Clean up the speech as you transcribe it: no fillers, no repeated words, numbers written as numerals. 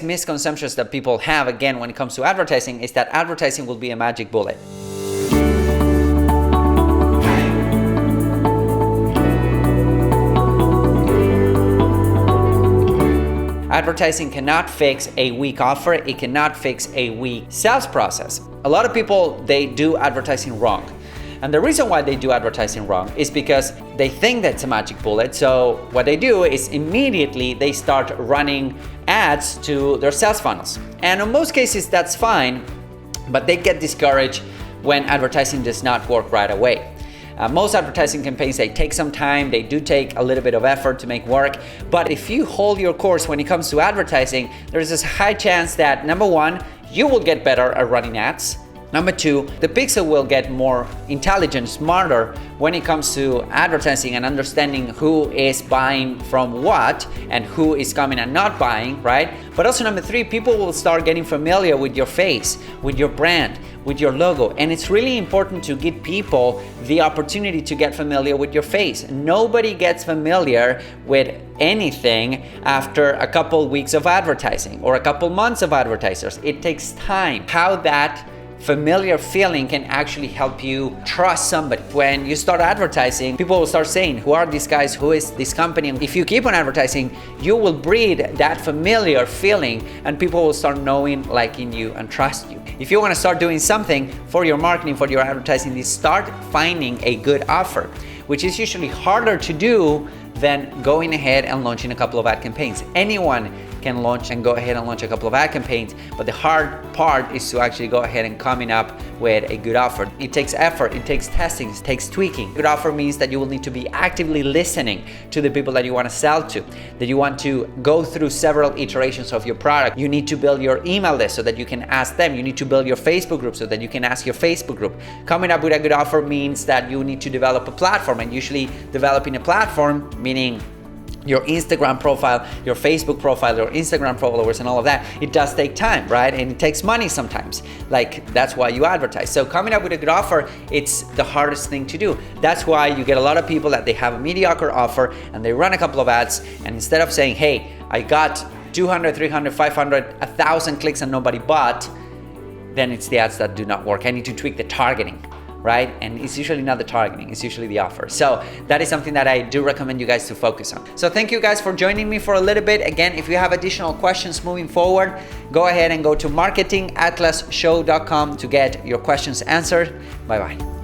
Misconceptions that people have again when it comes to advertising is that advertising will be a magic bullet. Advertising cannot fix a weak offer. It cannot fix a weak sales process. A lot of people, they do advertising wrong. And the reason why they do advertising wrong is because they think that's a magic bullet. So what they do is immediately they start running ads to their sales funnels. And in most cases, that's fine, but they get discouraged when advertising does not work right away. Most advertising campaigns, they take some time, they do take a little bit of effort to make work, but if you hold your course when it comes to advertising, there's this high chance that number one, you will get better at running ads. Number two, the pixel will get more intelligent, smarter when it comes to advertising and understanding who is buying from what and who is coming and not buying, right? But also number three, people will start getting familiar with your face, with your brand, with your logo. And it's really important to give people the opportunity to get familiar with your face. Nobody gets familiar with anything after a couple weeks of advertising or a couple months of advertisers. It takes time. How that familiar feeling can actually help you trust somebody. When you start advertising, people will start saying, who are these guys? Who is this company? And if you keep on advertising, you will breed that familiar feeling and people will start knowing, liking you, and trust you. If you want to start doing something for your marketing, for your advertising, is start finding a good offer, which is usually harder to do than going ahead and launching a couple of ad campaigns. Anyone can launch and go ahead and launch a couple of ad campaigns, but the hard part is to actually go ahead and coming up with a good offer. It takes effort, it takes testing, it takes tweaking. Good offer means that you will need to be actively listening to the people that you want to sell to, that you want to go through several iterations of your product. You need to build your email list so that you can ask them. You need to build your Facebook group so that you can ask your Facebook group. Coming up with a good offer means that you need to develop a platform, and usually developing a platform, meaning your Instagram profile, your Facebook profile, your Instagram followers and all of that, it does take time, right? And it takes money sometimes. Like, that's why you advertise. So coming up with a good offer, it's the hardest thing to do. That's why you get a lot of people that they have a mediocre offer and they run a couple of ads, and instead of saying, hey, I got 200, 300, 500, 1,000 clicks and nobody bought, then it's the ads that do not work. I need to tweak the targeting, right? And it's usually not the targeting, it's usually the offer. So that is something that I do recommend you guys to focus on. So thank you guys for joining me for a little bit. Again, if you have additional questions moving forward, go ahead and go to marketingatlasshow.com to get your questions answered. Bye-bye.